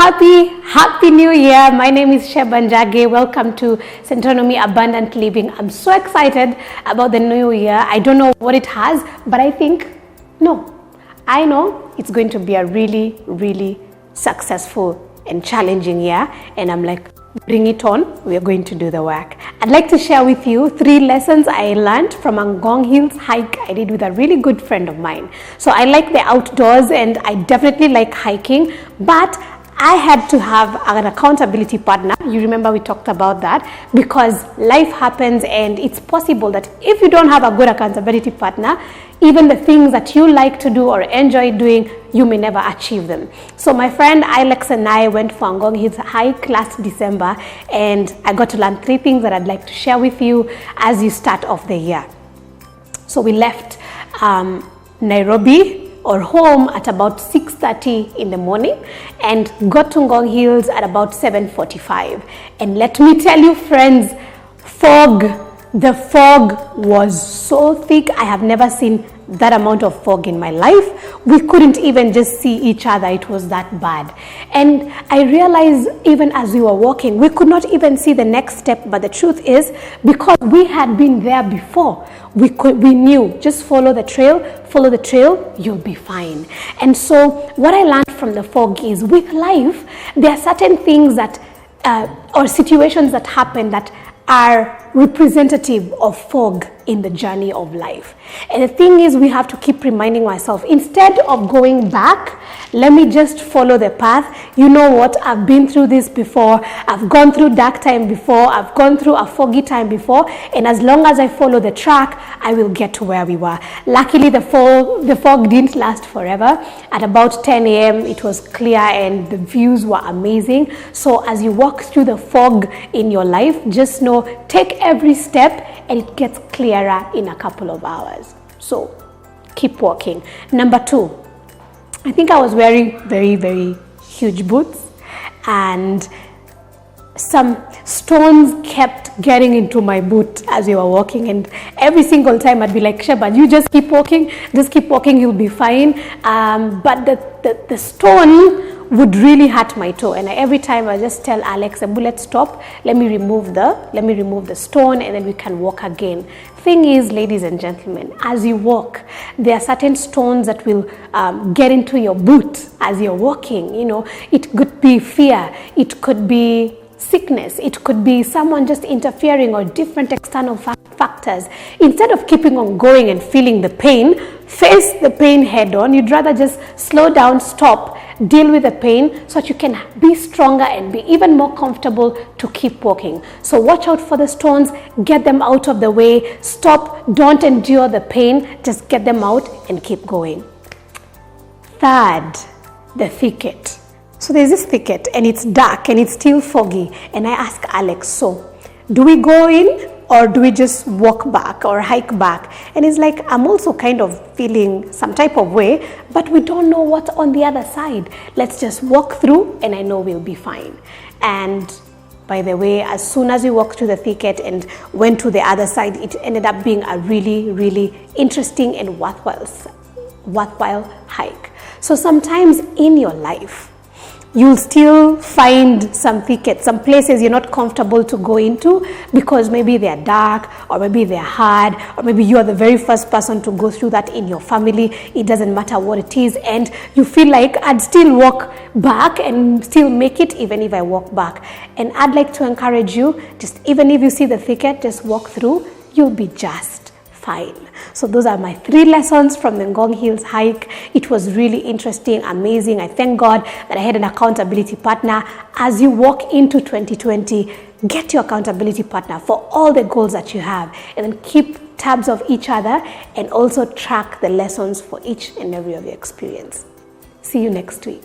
Happy New Year. My name is Sheba Njagi. Welcome to Centonomy Abundant Living. I'm so excited about the new year. I don't know what it has, but I know it's going to be a really, really successful and challenging year. And I'm like, bring it on. We are going to do the work. I'd like to share with you 3 lessons I learned from a Ngong Hills hike I did with a really good friend of mine. So I like the outdoors and I definitely like hiking, but I had to have an accountability partner. You remember we talked about that, because life happens and it's possible that if you don't have a good accountability partner, even the things that you like to do or enjoy doing, you may never achieve them. So my friend Alex and I went for a Ngong Hills hike last December, and I got to learn 3 things that I'd like to share with you as you start off the year. So we left Nairobi or home at about 6:30 in the morning and got to Ngong Hills at about 7:45. And let me tell you, friends, the fog was so thick. I have never seen that amount of fog in my life. We couldn't even just see each other. It was that bad. And I realized even as we were walking, we could not even see the next step. But the truth is, because we had been there before, we knew, just follow the trail, you'll be fine. And so what I learned from the fog is, with life, there are certain things that or situations that happen that are representative of fog in the journey of life. And the thing is, we have to keep reminding ourselves, instead of going back, let me just follow the path. You know what? I've been through this before. I've gone through dark time before. I've gone through a foggy time before. And as long as I follow the track, I will get to where we were. Luckily, the fog didn't last forever. At about 10 a.m., it was clear and the views were amazing. So as you walk through the fog in your life, just know, take every step and it gets clearer in a couple of hours. So keep walking. Number 2, I think I was wearing very, very huge boots, and some stones kept getting into my boot as we were walking, and every single time I'd be like, Sheba, you just keep walking, you'll be fine. But the stone would really hurt my toe, and every time I just tell Alex, let's stop, let me remove the stone, and then we can walk again. Thing is, ladies and gentlemen, as you walk, there are certain stones that will get into your boot as you're walking. You know, it could be fear, it could be sickness, it could be someone just interfering, or different external factors. Instead of keeping on going and feeling the pain, face the pain head on. You'd rather just slow down, stop, deal with the pain, so that you can be stronger and be even more comfortable to keep walking. So watch out for the stones, get them out of the way, stop, don't endure the pain, just get them out and keep going. 3rd, the thicket. So there's this thicket and it's dark and it's still foggy, and I ask Alex, so do we go in or do we just walk back or hike back? And he's like, I'm also kind of feeling some type of way, but we don't know what's on the other side. Let's just walk through and I know we'll be fine. And by the way, as soon as we walked through the thicket and went to the other side, it ended up being a really, really interesting and worthwhile hike. So sometimes in your life, you'll still find some thickets, some places you're not comfortable to go into, because maybe they're dark, or maybe they're hard, or maybe you are the very first person to go through that in your family. It doesn't matter what it is, and you feel like, I'd still walk back and still make it even if I walk back. And I'd like to encourage you, just even if you see the thicket, just walk through, you'll be just fine. So those are my 3 lessons from the Ngong Hills hike. It was really interesting, amazing. I thank God that I had an accountability partner. As you walk into 2020, get your accountability partner for all the goals that you have, and then keep tabs of each other, and also track the lessons for each and every of your experience. See you next week.